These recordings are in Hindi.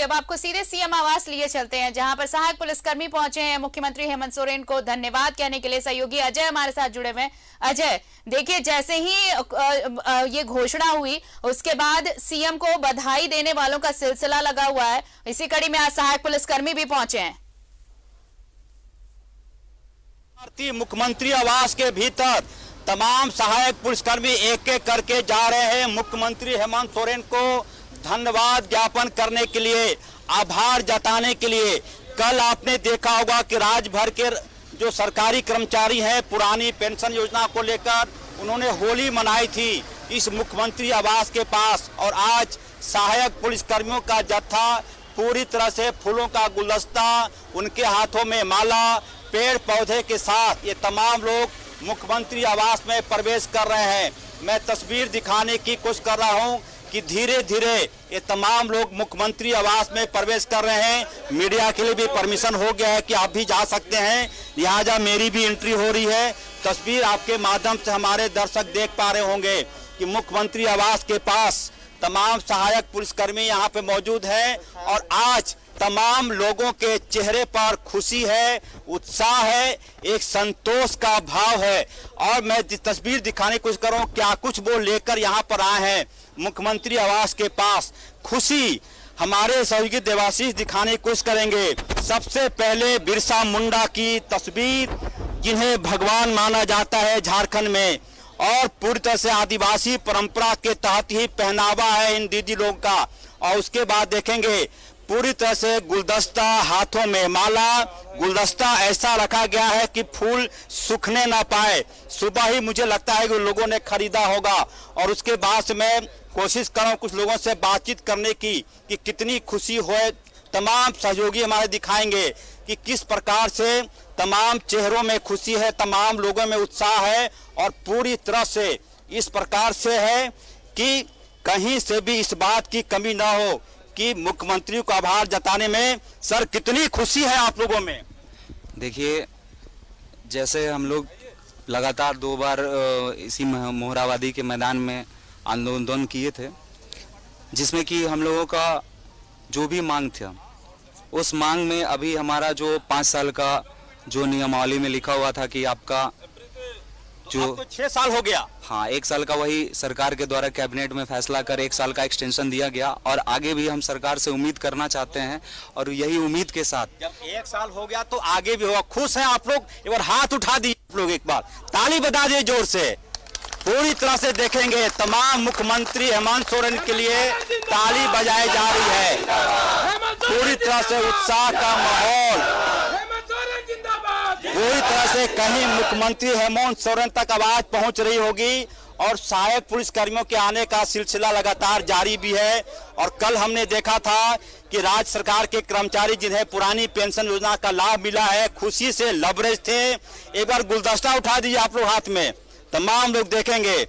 अब आपको सीधे सीएम आवास लिए चलते हैं, जहां पर सहायक पुलिसकर्मी पहुंचे हैं मुख्यमंत्री हेमंत सोरेन को धन्यवाद कहने के लिए। सहयोगी अजय हमारे साथ जुड़े हुए हैं। अजय, देखिए जैसे ही ये घोषणा हुई उसके बाद सीएम को बधाई देने वालों का सिलसिला लगा हुआ है। इसी कड़ी में आज सहायक पुलिसकर्मी भी पहुंचे हैं। मुख्यमंत्री आवास के भीतर तमाम सहायक पुलिसकर्मी एक एक करके जा रहे हैं मुख्यमंत्री हेमंत सोरेन को धन्यवाद ज्ञापन करने के लिए, आभार जताने के लिए। कल आपने देखा होगा कि राज्य भर के जो सरकारी कर्मचारी हैं पुरानी पेंशन योजना को लेकर उन्होंने होली मनाई थी इस मुख्यमंत्री आवास के पास, और आज सहायक पुलिसकर्मियों का जत्था पूरी तरह से फूलों का गुलदस्ता, उनके हाथों में माला, पेड़ पौधे के साथ ये तमाम लोग मुख्यमंत्री आवास में प्रवेश कर रहे हैं। मैं तस्वीर दिखाने की कोशिश कर रहा हूं कि धीरे धीरे ये तमाम लोग मुख्यमंत्री आवास में प्रवेश कर रहे हैं। मीडिया के लिए भी परमिशन हो गया है कि आप भी जा सकते हैं, लिहाजा मेरी भी एंट्री हो रही है। तस्वीर आपके माध्यम से हमारे दर्शक देख पा रहे होंगे कि मुख्यमंत्री आवास के पास तमाम सहायक पुलिसकर्मी यहाँ पे मौजूद हैं और आज तमाम लोगों के चेहरे पर खुशी है, उत्साह है, एक संतोष का भाव है। और मैं तस्वीर दिखाने की कोशिश कर रहा हूँ क्या कुछ वो लेकर यहाँ पर आए हैं मुख्यमंत्री आवास के पास। खुशी हमारे सहयोगी देवाशीष दिखाने की कोशिश करेंगे। सबसे पहले बिरसा मुंडा की तस्वीर, जिन्हें भगवान माना जाता है झारखंड में, और पूरी तरह से आदिवासी परंपरा के तहत ही पहनावा है इन दीदी लोगों का। और उसके बाद देखेंगे पूरी तरह से गुलदस्ता, हाथों में माला, गुलदस्ता ऐसा रखा गया है कि फूल सूखने ना पाए। सुबह ही मुझे लगता है कि लोगों ने खरीदा होगा। और उसके बाद से मैं कोशिश कर रहा हूँ कुछ लोगों से बातचीत करने की कि कितनी खुशी हो। तमाम सहयोगी हमारे दिखाएंगे कि किस प्रकार से तमाम चेहरों में खुशी है, तमाम लोगों में उत्साह है, और पूरी तरह से इस प्रकार से है कि कहीं से भी इस बात की कमी ना हो कि मुख्यमंत्री को आभार जताने में। सर, कितनी खुशी है आप लोगों में? देखिए, जैसे हम लोग लगातार 2 बार इसी मोहराबादी के मैदान में आंदोलन किए थे, जिसमें कि हम लोगों का जो भी मांग था उस मांग में अभी हमारा जो 5 साल का जो नियमावली में लिखा हुआ था कि आपका जो तो 6 साल हो गया, हाँ 1 साल का वही सरकार के द्वारा कैबिनेट में फैसला कर 1 साल का एक्सटेंशन दिया गया। और आगे भी हम सरकार से उम्मीद करना चाहते हैं और यही उम्मीद के साथ जब 1 साल हो गया तो आगे भी होगा। खुश हैं आप लोग? एक बार हाथ उठा दिए आप लोग, एक बार ताली बजा दिए जोर से। पूरी तरह से देखेंगे तमाम मुख्यमंत्री हेमंत सोरेन के लिए ताली बजाई जा रही है। पूरी तरह से उत्साह का माहौल, पूरी तरह से कहीं मुख्यमंत्री हेमंत सोरेन तक आवाज पहुंच रही होगी। और सहायक पुलिसकर्मियों के आने का सिलसिला लगातार जारी भी है। और कल हमने देखा था कि राज्य सरकार के कर्मचारी जिन्हें पुरानी पेंशन योजना का लाभ मिला है खुशी से लबरेज थे। एक बार गुलदस्ता उठा दीजिए आप लोग हाथ में, तमाम लोग देखेंगे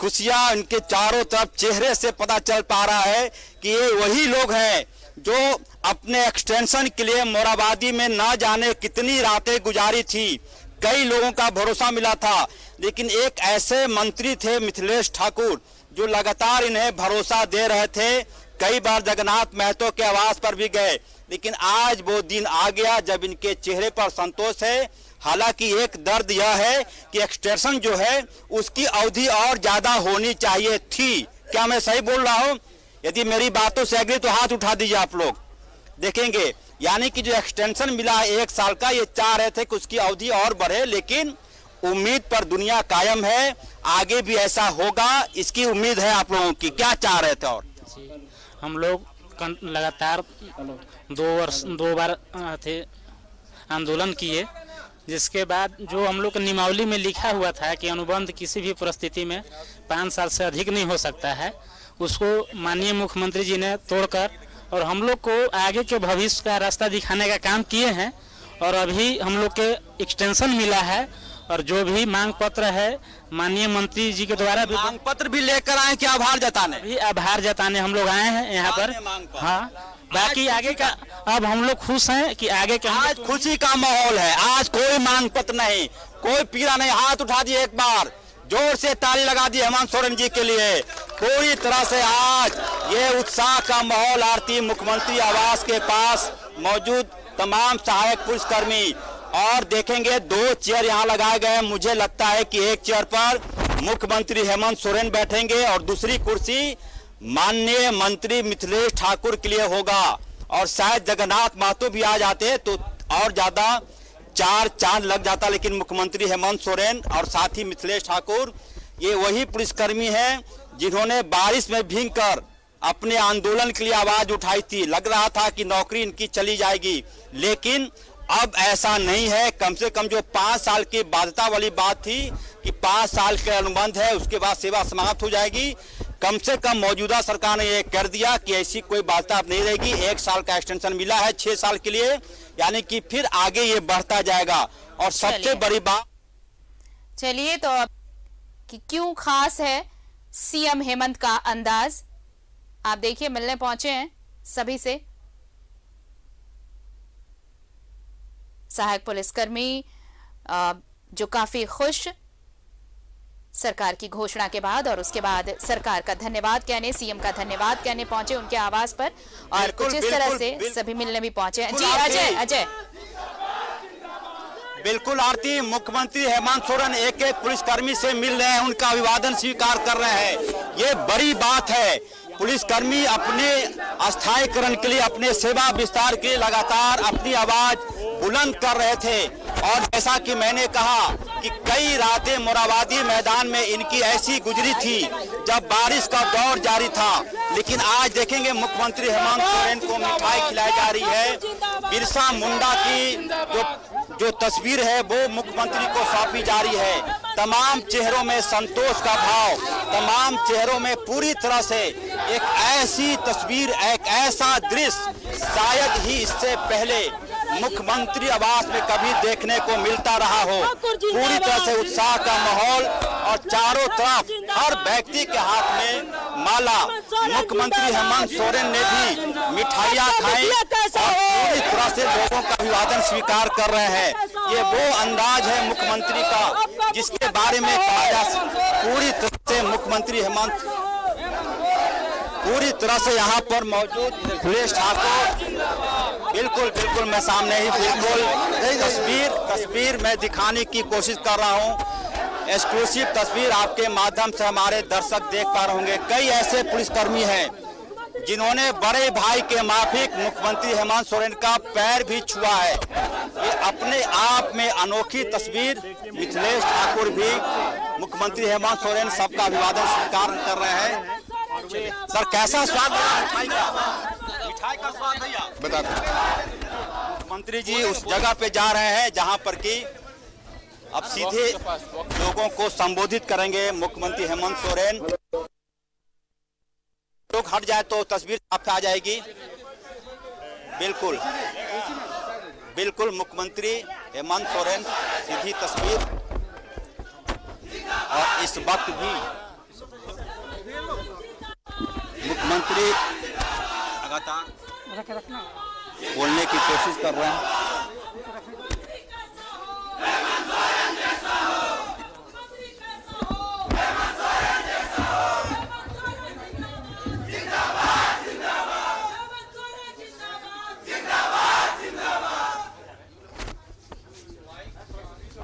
खुशियां इनके चारों तरफ, चेहरे से पता चल पा रहा है कि ये वही लोग हैं जो अपने एक्सटेंशन के लिए मोराबादी में ना जाने कितनी रातें गुजारी थी। कई लोगों का भरोसा मिला था, लेकिन एक ऐसे मंत्री थे मिथिलेश ठाकुर जो लगातार इन्हें भरोसा दे रहे थे। कई बार जगन्नाथ महतो के आवास पर भी गए, लेकिन आज वो दिन आ गया जब इनके चेहरे पर संतोष है। हालांकि एक दर्द यह है कि एक्सटेंशन जो है उसकी अवधि और ज्यादा होनी चाहिए थी। क्या मैं सही बोल रहा हूं? यदि मेरी बातों से एग्री तो हाथ उठा दीजिए आप लोग। देखेंगे यानी कि जो एक्सटेंशन मिला है 1 साल का, ये चाह रहे थे कि उसकी अवधि और बढ़े, लेकिन उम्मीद पर दुनिया कायम है, आगे भी ऐसा होगा इसकी उम्मीद है आप लोगों की। क्या चाह रहे थे? और हम लोग लगातार 2 बार थे आंदोलन किए, जिसके बाद जो हम लोग नियमावली में लिखा हुआ था कि अनुबंध किसी भी परिस्थिति में 5 साल से अधिक नहीं हो सकता है, उसको माननीय मुख्यमंत्री जी ने तोड़कर और हम लोग को आगे के भविष्य का रास्ता दिखाने का काम किए हैं। और अभी हम लोग के एक्सटेंशन मिला है और जो भी मांग पत्र है माननीय मंत्री जी के द्वारा भी मांग पत्र भी लेकर आए कि आभार जताने? भी आभार जताने हम लोग आए हैं यहाँ पर। हाँ, बाकी आगे का अब हम लोग खुश हैं कि आगे के आज खुशी का माहौल है। आज कोई मांग पत्र नहीं, कोई पीड़ा नहीं। हाथ उठा दिए, एक बार जोर से ताली लगा दी हेमंत सोरेन जी के लिए। पूरी तरह से आज ये उत्साह का माहौल आरती मुख्यमंत्री आवास के पास मौजूद तमाम सहायक पुलिसकर्मी, और देखेंगे 2 चेयर यहाँ लगाए गए। मुझे लगता है कि एक चेयर पर मुख्यमंत्री हेमंत सोरेन बैठेंगे और दूसरी कुर्सी माननीय मंत्री मिथिलेश ठाकुर के लिए होगा, और शायद जगन्नाथ महतो भी आ जाते तो और ज्यादा 4 चांद लग जाता। लेकिन मुख्यमंत्री हेमंत सोरेन और साथ ही मिथिलेश ठाकुर ये वही पुलिसकर्मी हैं जिन्होंने बारिश में भीगकर अपने आंदोलन के लिए आवाज उठाई थी। लग रहा था कि नौकरी इनकी चली जाएगी, लेकिन अब ऐसा नहीं है। कम से कम जो 5 साल की बाध्यता वाली बात थी कि 5 साल के अनुबंध है, उसके बाद सेवा समाप्त हो जाएगी, कम से कम मौजूदा सरकार ने ये कर दिया कि ऐसी कोई बाध्यता अब नहीं रहेगी। 1 साल का एक्सटेंशन मिला है 6 साल के लिए, यानी कि फिर आगे ये बढ़ता जाएगा। और सबसे बड़ी बात, चलिए तो कि क्यों खास है सीएम हेमंत का अंदाज, आप देखिए मिलने पहुंचे हैं सभी से। सहायक पुलिसकर्मी जो काफी खुश सरकार की घोषणा के बाद, और उसके बाद सरकार का धन्यवाद कहने, सीएम का धन्यवाद कहने पहुंचे उनके आवास पर, और कुछ इस तरह से सभी मिलने भी पहुंचे हैं। जी अजय। बिल्कुल आरती, मुख्यमंत्री हेमंत सोरेन एक पुलिसकर्मी से मिल रहे हैं, उनका अभिवादन स्वीकार कर रहे हैं। ये बड़ी बात है। पुलिसकर्मी अपने अस्थायीकरण के लिए, अपने सेवा विस्तार के लिए लगातार अपनी आवाज बुलंद कर रहे थे, और जैसा कि मैंने कहा कि कई रातें मोरहाबादी मैदान में इनकी ऐसी गुजरी थी जब बारिश का दौर जारी था। लेकिन आज देखेंगे मुख्यमंत्री हेमंत सोरेन को मिठाई खिलाई जा रही है। बिरसा मुंडा की जो तस्वीर है वो मुख्यमंत्री को सौंपी जा रही है। तमाम चेहरों में संतोष का भाव, तमाम चेहरों में पूरी तरह से एक ऐसी तस्वीर, एक ऐसा दृश्य शायद ही इससे पहले मुख्यमंत्री आवास में कभी देखने को मिलता रहा हो। पूरी तरह से उत्साह का माहौल, और चारों तरफ हर व्यक्ति के हाथ में माला। मुख्यमंत्री हेमंत सोरेन ने भी मिठाइयां खाई और पूरी तरह से लोगों का अभिवादन स्वीकार कर रहे हैं। ये वो अंदाज है मुख्यमंत्री का जिसके बारे में कहा जा पूरी तरह से मुख्यमंत्री हेमंत पूरी तरह से यहाँ पर मौजूद मिथिलेश ठाकुर, बिल्कुल मैं सामने ही तस्वीर मैं दिखाने की कोशिश कर रहा हूँ। एक्सक्लूसिव तस्वीर आपके माध्यम से हमारे दर्शक देख पा रहे होंगे। कई ऐसे पुलिसकर्मी हैं जिन्होंने बड़े भाई के माफिक मुख्यमंत्री हेमंत सोरेन का पैर भी छुआ है। ये अपने आप में अनोखी तस्वीर। मिथिलेश ठाकुर भी, मुख्यमंत्री हेमंत सोरेन सबका अभिवादन स्वीकार कर रहे हैं। सर कैसा स्वाद मिठाई का स्वाद भैया बता दो। मंत्री जी उस जगह पे जा रहे हैं जहां पर कि अब सीधे लोगों को संबोधित करेंगे मुख्यमंत्री हेमंत सोरेन। लोग हट जाए तो तस्वीर साफ आ जाएगी। बिल्कुल मुख्यमंत्री हेमंत सोरेन, सीधी तस्वीर। और इस वक्त भी मुख्यमंत्री लगातार बोलने की कोशिश कर रहे हैं।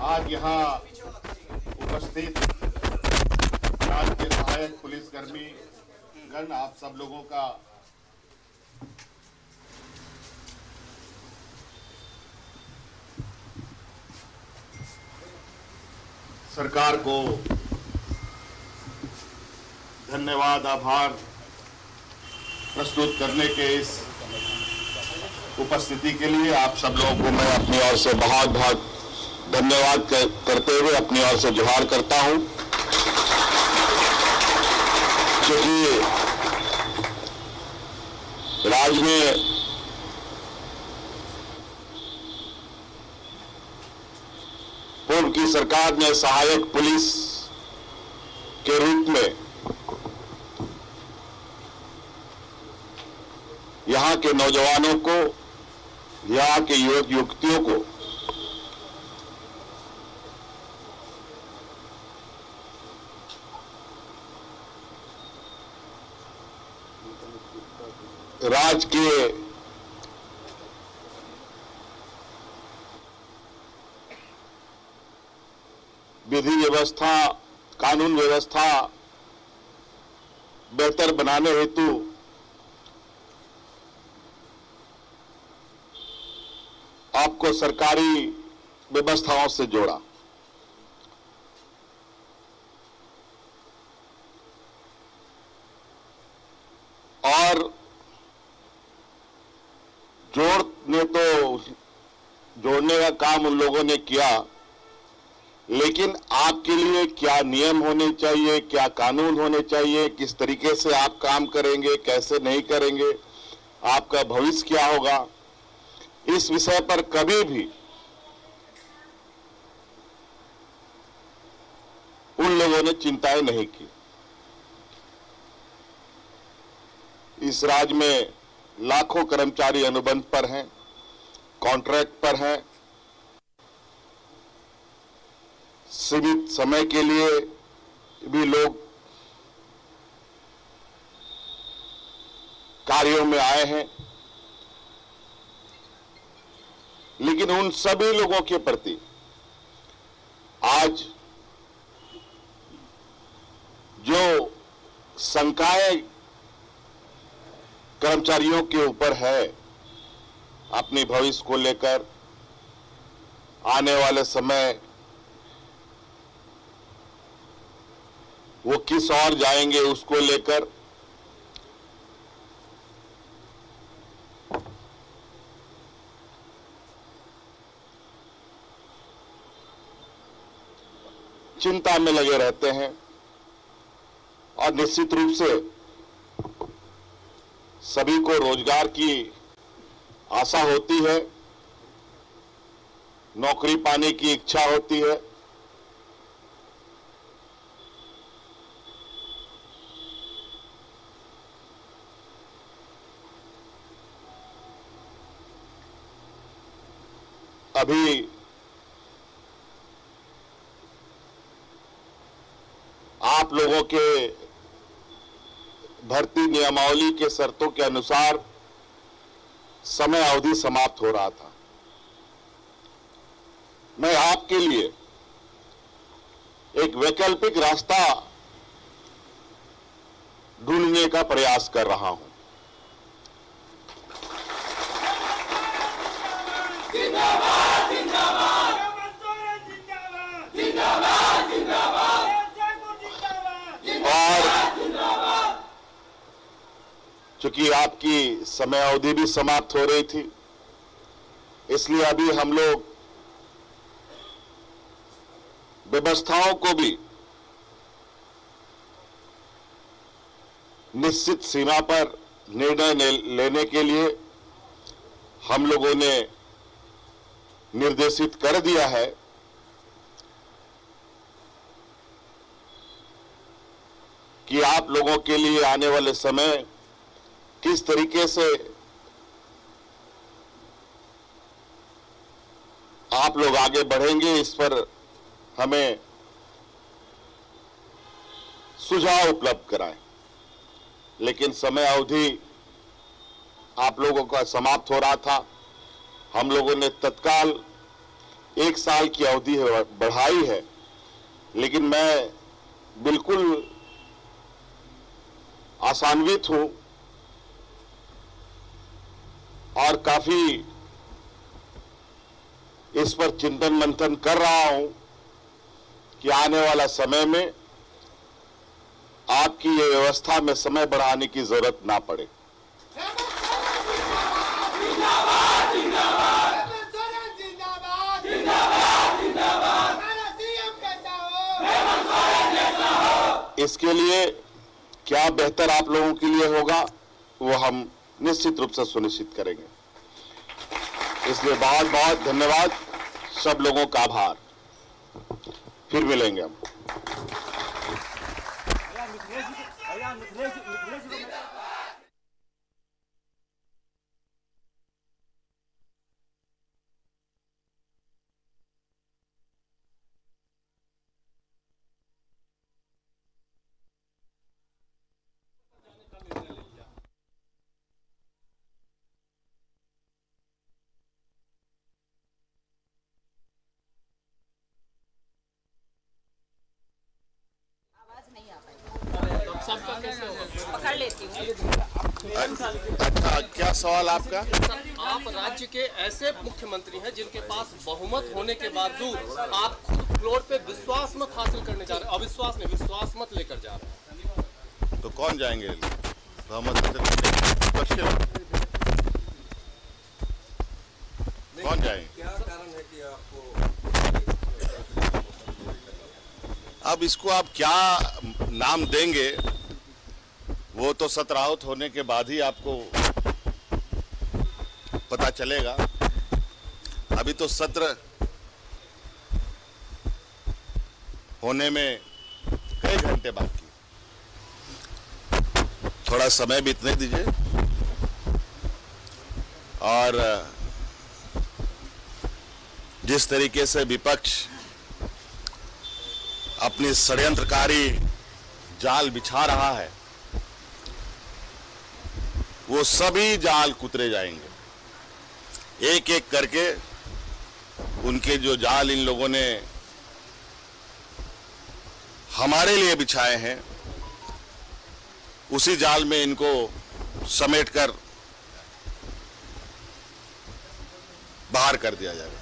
आज यहाँ उपस्थित राज्य के सहायक पुलिसकर्मी गण, आप सब लोगों का सरकार को धन्यवाद, आभार प्रस्तुत करने के इस उपस्थिति के लिए आप सब लोगों को मैं अपनी ओर से बहुत बहुत धन्यवाद करते हुए अपनी ओर से जोहार करता हूं। क्योंकि राज्य में पूर्व की सरकार ने सहायक पुलिस के रूप में यहाँ के नौजवानों को, यहाँ के युवक युवतियों को राज्य के विधि व्यवस्था, कानून व्यवस्था बेहतर बनाने हेतु आपको सरकारी व्यवस्थाओं से जोड़ा। और जोड़ने का काम उन लोगों ने किया, लेकिन आपके लिए क्या नियम होने चाहिए, क्या कानून होने चाहिए, किस तरीके से आप काम करेंगे, कैसे नहीं करेंगे, आपका भविष्य क्या होगा, इस विषय पर कभी भी उन लोगों ने चिंताएं नहीं की। इस राज्य में लाखों कर्मचारी अनुबंध पर हैं, कॉन्ट्रैक्ट पर हैं, सीमित समय के लिए भी लोग कार्यों में आए हैं, लेकिन उन सभी लोगों के प्रति आज जो शंकाएं कर्मचारियों के ऊपर है, अपने भविष्य को लेकर, आने वाले समय वो किस ओर जाएंगे उसको लेकर, चिंता में लगे रहते हैं। और निश्चित रूप से सभी को रोजगार की आशा होती है, नौकरी पाने की इच्छा होती है, अभी आप लोगों के भर्ती नियमावली के शर्तों के अनुसार समय अवधि समाप्त हो रहा था। मैं आपके लिए एक वैकल्पिक रास्ता ढूंढने का प्रयास कर रहा हूं। जिंदाबाद जिंदाबाद जिंदाबाद जिंदाबाद और चूंकि आपकी समय अवधि भी समाप्त हो रही थी, इसलिए अभी हम लोग व्यवस्थाओं को भी निश्चित सीमा पर निर्णय लेने के लिए हम लोगों ने निर्देशित कर दिया है कि आप लोगों के लिए आने वाले समय किस तरीके से आप लोग आगे बढ़ेंगे, इस पर हमें सुझाव उपलब्ध कराएं। लेकिन समय अवधि आप लोगों का समाप्त हो रहा था, हम लोगों ने तत्काल 1 साल की अवधि बढ़ाई है, लेकिन मैं बिल्कुल आशान्वित हूं और काफी इस पर चिंतन मंथन कर रहा हूं कि आने वाला समय में आपकी ये व्यवस्था में समय बढ़ाने की जरूरत ना पड़े। जिंदाबाद जिंदाबाद जिंदाबाद जिंदाबाद सीएम कैसा हो, हेमंत सोरेन जैसा हो। इसके लिए क्या बेहतर आप लोगों के लिए होगा वो हम निश्चित रूप से सुनिश्चित करेंगे। इसलिए बहुत बहुत धन्यवाद, सब लोगों का आभार। फिर मिलेंगे हम। लेती हूँ। अच्छा, क्या सवाल आपका? आप राज्य के ऐसे मुख्यमंत्री हैं जिनके पास बहुमत होने के बावजूद आप खुद फ्लोर पे विश्वास मत हासिल करने जा रहे हैं, अविश्वास नहीं, विश्वास मत लेकर जा रहे हैं। तो कौन जाएंगे बहुमत हासिल करने? पश्चिम कौन जाएंगे? क्या कारण है कि आपको? अब इसको आप क्या नाम देंगे वो तो सत्र आउट होने के बाद ही आपको पता चलेगा। अभी तो सत्र होने में कई घंटे बाकी, थोड़ा समय बीतने दीजिए। और जिस तरीके से विपक्ष अपनी षड्यंत्रकारी जाल बिछा रहा है, वो सभी जाल कुतरे जाएंगे। एक एक करके उनके जो जाल इन लोगों ने हमारे लिए बिछाए हैं, उसी जाल में इनको समेटकर बाहर कर दिया जाएगा।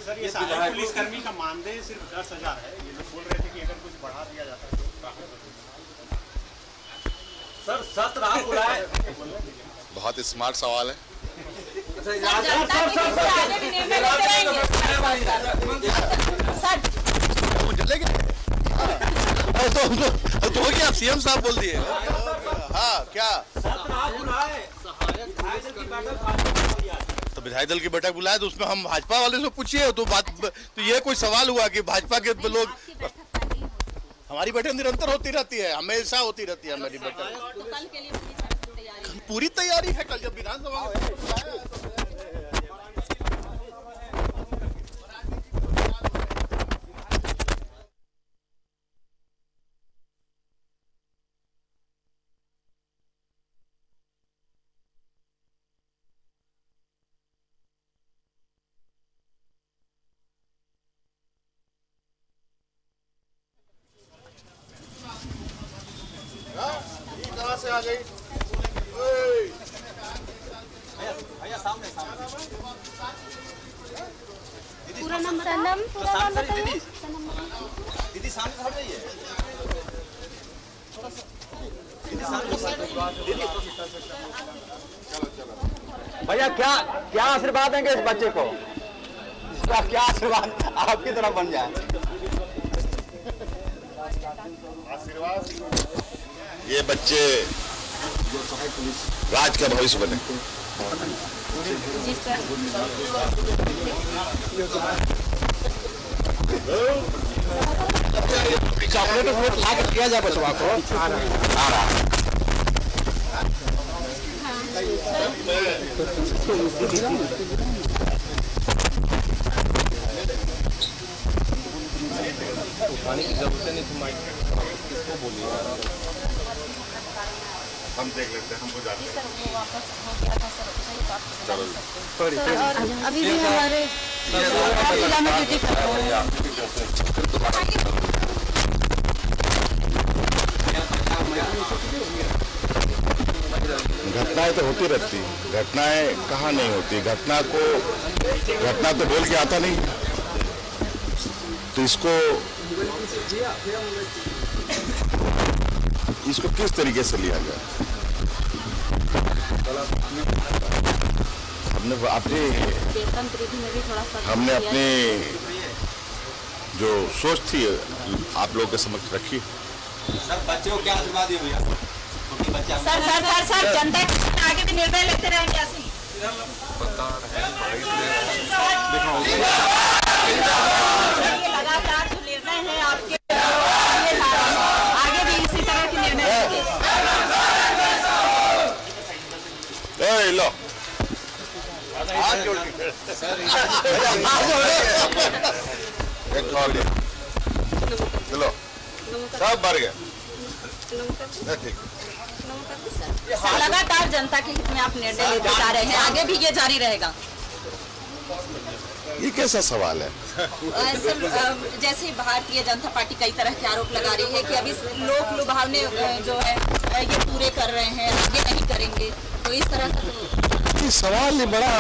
सर, ये सहायक पुलिसकर्मी का मानदेय सिर्फ 10,000 है। ये लोग बोल रहे थे कि अगर कुछ बढ़ा दिया जाता है तो सर, सत्र आप बुलाए। बहुत स्मार्ट सवाल है। तो क्या सीएम साहब बोल दिए? हाँ, क्या सत्र आप बुलाए? तो विधायक दल की बैठक बुलाए तो उसमें हम भाजपा वाले से पूछिए। तो बात तो ये कोई सवाल हुआ कि भाजपा के लोग? हमारी बैठक निरंतर होती रहती है, हमेशा होती रहती है हमारी बैठक। पूरी तैयारी है। कल जब विधानसभा से आ गई। भैया सामने पूरा नाम सनम, पूरा नाम बताइए। दीदी सामने से हट जाइए। भैया क्या आशीर्वाद देंगे इस बच्चे को? इसका क्या आशीर्वाद आपकी तरफ बन जाए? आशीर्वाद, ये बच्चे राज्य का भविष्य बने। चॉकलेट ला के दिया जाए बचवा को। उठाने की जरूरत नहीं, तुम किसको बोलिए। हम देख लेते हैं, हमको जानते हैं। अभी भी हमारे जिला में ड्यूटी कर रहे हैं। घटनाएं तो होती रहती हैं, घटनाएं कहाँ नहीं होती। घटना तो बोल के आता नहीं। तो इसको किस तरीके से लिया जाए? हमने अपनी जो सोच थी आप लोगों के समक्ष रखी। सर, बच्चे को क्या आशीर्वाद दिए भैया? सर जनता आगे भी निर्णय लेते रहेंगे ऐसे ही। लगातार जो निर्णय है आपके, आगे भी इसी तरह के निर्णय लेंगे। लो चलो सब भर गए। लगातार जनता के हित में आप निर्णय लेते जा रहे हैं, आगे भी ये जारी रहेगा। ये कैसा सवाल है? सर, जैसे भारतीय जनता पार्टी कई तरह के आरोप लगा रही है कि अभी लोक लुभावने जो है ये पूरे कर रहे हैं, आगे नहीं करेंगे, तो इस तरह का तो सवाल ये बड़ा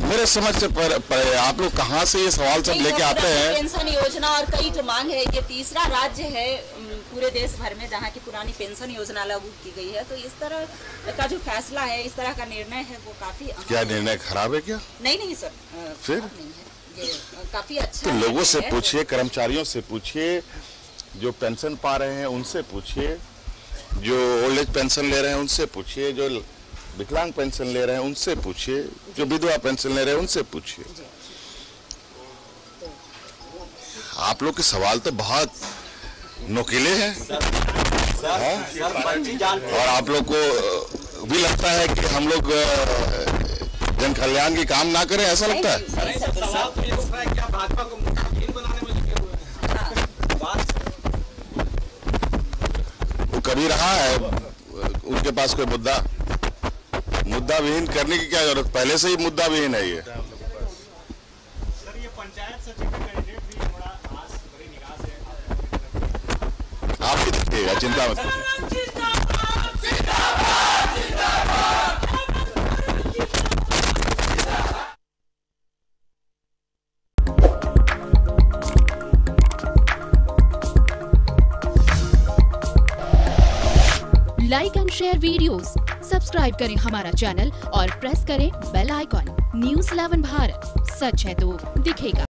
मेरे समझ से पर आप लोग कहाँ से ये सवाल सब लेके आते हैं? पेंशन योजना और कई जो मांग है, ये तीसरा राज्य है पूरे देश भर में जहाँ की पुरानी पेंशन योजना लागू की गई है, तो इस तरह का जो फैसला है, इस तरह का निर्णय है, वो काफी क्या निर्णय खराब है क्या? नहीं सर, फिर नहीं है, ये काफी अच्छा तो लोगों से पूछिए, कर्मचारियों से पूछिए, जो पेंशन पा रहे हैं उनसे पूछिए, जो ओल्ड एज पेंशन ले रहे हैं उनसे पूछिए, जो विकलांग पेंशन ले रहे हैं उनसे पूछिए, जो विधवा पेंशन ले रहे हैं उनसे पूछिए। आप लोग के सवाल तो बहुत नोकीले हैं और आप लोग को भी लगता है कि हम लोग जन कल्याण की काम ना करें, ऐसा लगता है? वो कभी रहा है उनके पास कोई मुद्दा विहीन करने की क्या जरूरत? पहले से ही मुद्दा विहीन है ये। सर, ये पंचायत सचिव का कैंडिडेट भी बड़ा खास बड़ी निगाह से आप भी देखिएगा, चिंता मत कीजिए। Like and share videos, subscribe करें हमारा चैनल और प्रेस करें बेल आइकॉन। न्यूज़ 11 भारत, सच है तो दिखेगा।